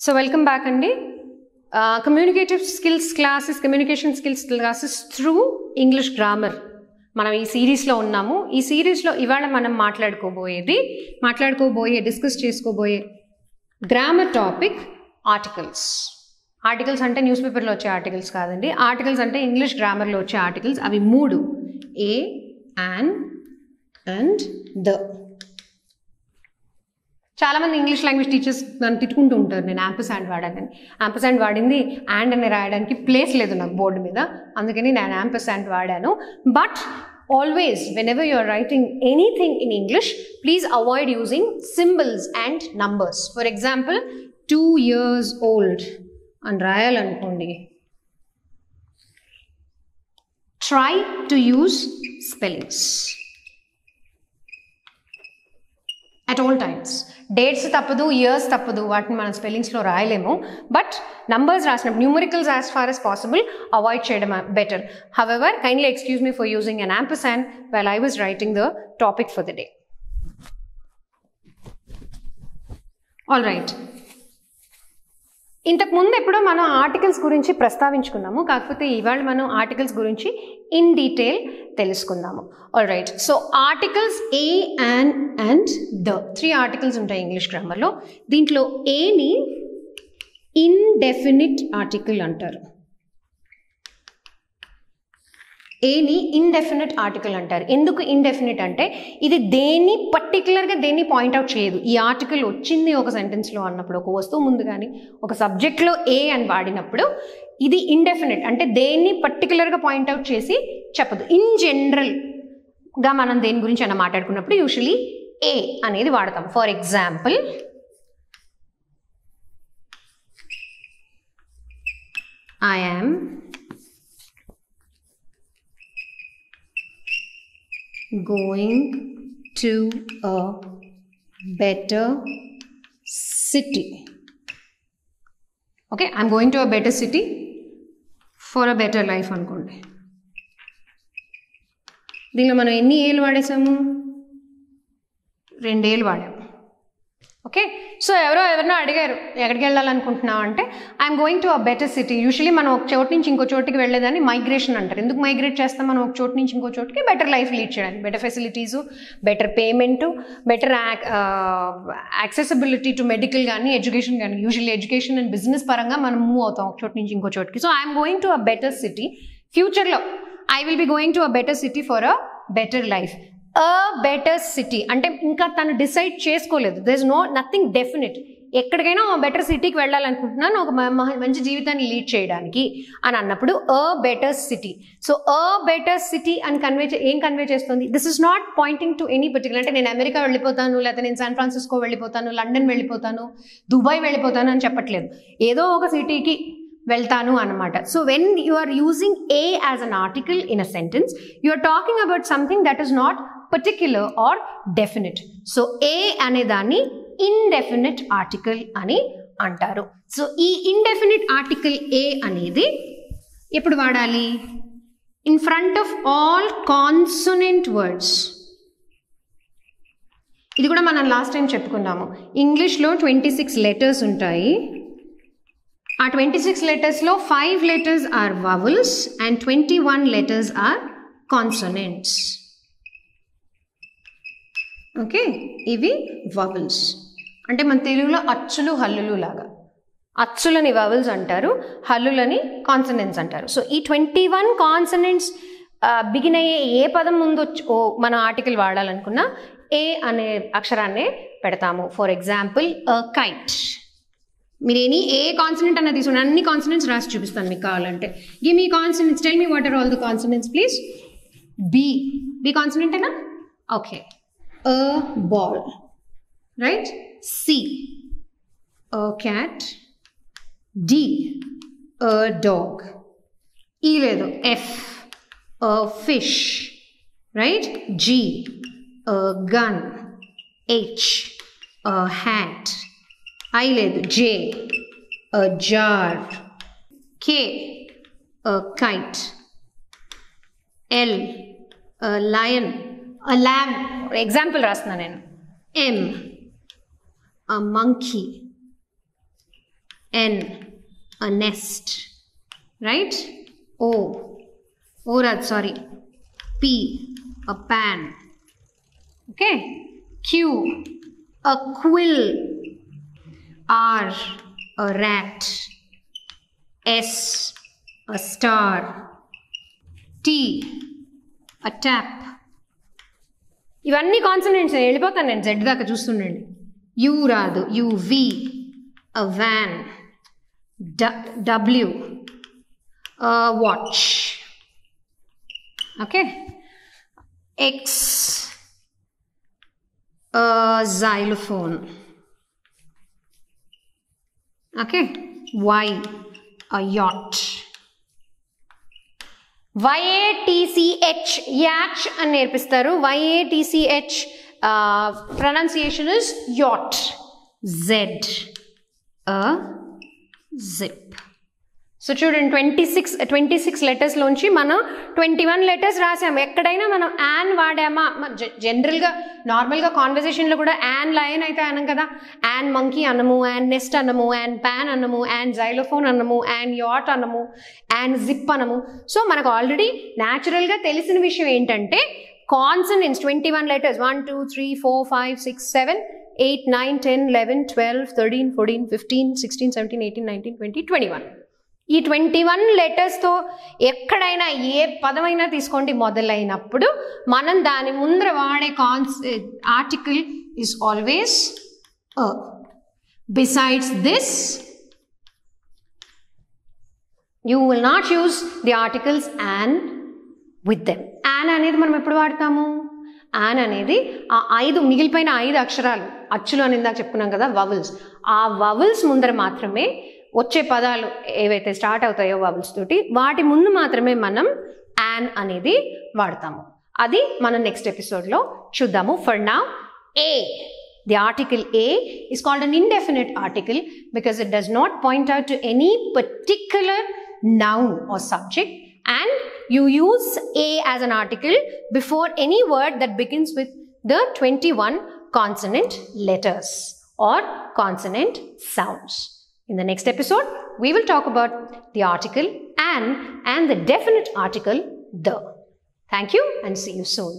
So welcome back Andi. Communication skills classes through English grammar. మనం ఈ సిరీస్లో ఉన్నాము. ఈ సిరీస్లో ఇవాళ మనం డిస్కస్ చేసుకోబోయే గ్రామర్ టాపిక్ ఆర్టికల్స్. ఆర్టికల్స్ అంటే న్యూస్ పేపర్లో వచ్చే ఆర్టికల్స్ కాదండి. ఆర్టికల్స్ అంటే ఇంగ్లీష్ గ్రామర్లో వచ్చే ఆర్టికల్స్. అవి మూడు: ఏ, యాన్ అండ్ ద. చాలామంది ఇంగ్లీష్ లాంగ్వేజ్ టీచర్స్ నన్ను తిట్టుకుంటూ ఉంటారు, నేను యాంపర్సాండ్ వాడానని. యాంపర్సాండ్ వాడింది అండ్ అని రాయడానికి ప్లేస్ లేదు నాకు బోర్డు మీద, అందుకని నేను యాంపర్సాండ్ వాడాను. But always whenever you are writing anything in English, please avoid using symbols and numbers. For example, 2 years old అని రాయాలనుకోండి, try to use spellings at all times. Dates తప్పదు, ఇయర్స్ తప్పదు, వాటిని మనం స్పెల్లింగ్స్లో రాయలేము. బట్ నంబర్స్ రాసినప్పుడు numericals as far as possible avoid చేయడం better. However, kindly excuse me for using an ampersand while I was writing the topic for the day. All right. ఇంతకు ముందు ఎప్పుడో మనం ఆర్టికల్స్ గురించి ప్రస్తావించుకున్నాము, కాకపోతే ఇవాళ మనం ఆర్టికల్స్ గురించి ఇన్ డీటెయిల్ తెలుసుకుందాము. All right. So articles A, an and the, 3 articles ఉంటాయి ఇంగ్లీష్ గ్రామర్లో. దీంట్లో ఏని ఇండెఫినిట్ ఆర్టికల్ అంటారు. ఏని ఇండెఫినిట్ ఆర్టికల్ అంటారు. ఎందుకు ఇండెఫినిట్ అంటే ఇది పర్టికులర్గా దేన్ని పాయింట్అవుట్ చేయదు. ఈ ఆర్టికల్ వచ్చింది ఒక సెంటెన్స్లో అన్నప్పుడు, ఒక వస్తువు ముందు కానీ ఒక సబ్జెక్ట్లో ఏ అని వాడినప్పుడు ఇది ఇండెఫినిట్ అంటే దేన్ని పర్టికులర్గా పాయింట్అవుట్ చేసి చెప్పదు. ఇన్ జనరల్గా మనం దేని గురించి అయినా మాట్లాడుకున్నప్పుడు యూజువలీ ఏ అనేది వాడతాం. For example, I am going to a better city. Okay, I'm going to a better city for a better life అనుకోండి. దీనిలో మనం ఎన్ని ఏళ్ళు వాడేసాము? 2 ఏళ్ళు వాడాము. ఓకే, సో ఎవరినో అడిగారు ఎక్కడికి వెళ్ళాలనుకుంటున్నావు అంటే, I'm going to a better city. Usually మనం ఒక చోటు నుంచి ఇంకో చోటుకి వెళ్ళేదాన్ని మైగ్రేషన్ అంటారు. ఎందుకు మైగ్రేట్ చేస్తాం? మనం ఒక చోటు నుంచి ఇంకో చోటుకి బెటర్ లైఫ్ లీడ్ చేయడానికి, better facilities, better payment, better accessibility to medical కానీ ఎడ్యుకేషన్ కానీ. యూజువల్లీ ఎడ్యుకేషన్ అండ్ బిజినెస్ పరంగా మనం మూవ్ అవుతాం ఒక చోటు నుంచి ఇంకో చోటుకి. So I'm going to a better city. ఫ్యూచర్లో I will be going to a better city for a better life. A better city అంటే ఇంకా తను డిసైడ్ చేసుకోలేదు. There is nothing definite. ఎక్కడికైనా బెటర్ సిటీకి వెళ్ళాలనుకుంటున్నాను ఒక మంచి జీవితాన్ని లీడ్ చేయడానికి అని అన్నప్పుడు a better city. So a better city అని ఏం కన్వే చేస్తుంది? This is not pointing to any particular. అంటే నేను అమెరికా వెళ్ళిపోతాను, లేకపోతే నేను శాన్ ఫ్రాన్సిస్కో వెళ్ళిపోతాను, లండన్ వెళ్ళిపోతాను, దుబాయ్ వెళ్ళిపోతాను అని చెప్పట్లేదు. ఏదో ఒక సిటీకి వెళ్తాను అన్నమాట. So when you are using a as an article in a sentence, you are talking about something that is not particular or definite. So a అనే దాన్ని ఇండెఫినిట్ ఆర్టికల్ అని అంటారు. సో ఈ ఇండెఫినిట్ ఆర్టికల్ ఏ అనేది ఎప్పుడు వాడాలి? In front of all consonant words. ఇది కూడా మనం లాస్ట్ టైం చెప్పుకున్నాము. ఇంగ్లీష్లో 26 లెటర్స్ ఉంటాయి. ఆ 26 లెటర్స్లో 5 letters are vowels and 21 letters are consonants. Okay, ఇవి వవల్స్ అంటే మన తెలుగులో అచ్చులు హల్లులు లాగా. అచ్చులని వవల్స్ అంటారు, హల్లులని కాన్సనెంట్స్ అంటారు. సో ఈ 21 కాన్సనెంట్స్ బిగిన్ అయ్యే ఏ పదం ముందు మన ఆర్టికల్ వాడాలనుకున్నా ఏ అనే అక్షరాన్నే పెడతాము. For example kite. మీరు ఏ కాన్సనెంట్ అన్నది తీసుకుని అన్ని కాన్సనెంట్స్ రాసి చూపిస్తాను మీకు కావాలంటే. Give me consonants, tell me what are all the consonants please. B consonant ఏనా? Okay. A ball, right? C, a cat. D, a dog. E ledu, F, a fish, right? G, a gun. H, a hat. I ledu, J, a jar. K, a kite. L, a lion. A lamb. Example రాస్తున్నా నేను. M, a monkey. N, a nest, right? O, sorry. P, a pan. Okay. Q, a quill. R, a rat. S, a star. T, a tap. ఇవన్నీ consonants. వెళ్ళిపోతాను నేను Z దాకా, చూస్తుండండి. U రాదు. U, V, a van. W, a watch. Okay. X, a xylophone. Okay. Y, a yacht. YATCH, yacht అని నేర్పిస్తారు. YATCH pronunciation is yacht. Z, a zip. So చూడండి, 26 letters లోంచి మనం 21 లెటర్స్ రాసాము. ఎక్కడైనా మనం యాన్ వాడామా? జనరల్గా నార్మల్గా కాన్వర్జేషన్లో కూడా యాన్ లయన్ అయితే అనం కదా. యాన్ మంకీ అనము, యాన్ నెస్ట్ అనము, యాన్ ప్యాన్ అనము, యాన్ జైలోఫోన్ అనము, యాన్ యాట్ అనము, యాన్ జిప్ అనము. సో మనకు ఆల్రెడీ న్యాచురల్గా తెలిసిన విషయం ఏంటంటే కాన్సనెంట్స్ 21 లెటర్స్ 1 2 3 4 5 6 7 8 9 10 11 12 13 14 15 16 17 18 19 20 21. ఈ 21 లెటర్స్తో ఎక్కడైనా ఏ పదమైనా తీసుకోండి మొదలైనప్పుడు మనం దాని ముందర వాడే article is always a. Besides this you will not use the articles an with them. An అనేది మనం ఎప్పుడు వాడతాము? యాన్ అనేది ఆ 5 మిగిలిపోయిన 5 అక్షరాలు, అచ్చులు అని ఇందాక చెప్పుకున్నాం కదా, వవల్స్. ఆ వవల్స్ ముందర మాత్రమే వచ్చే పదాలు ఏవైతే స్టార్ట్ అవుతాయో వవల్స్ తోటి, వాటి ముందు మాత్రమే మనం యాన్ అనేది వాడతాము. అది మనం నెక్స్ట్ ఎపిసోడ్లో చూద్దాము. For now, A, the article A is called an indefinite article because it does not point out to any particular noun or subject, and you use A as an article before any word that begins with the 21 consonant letters or consonant sounds. In the next episode, we will talk about the article an and the definite article the. Thank you and see you soon.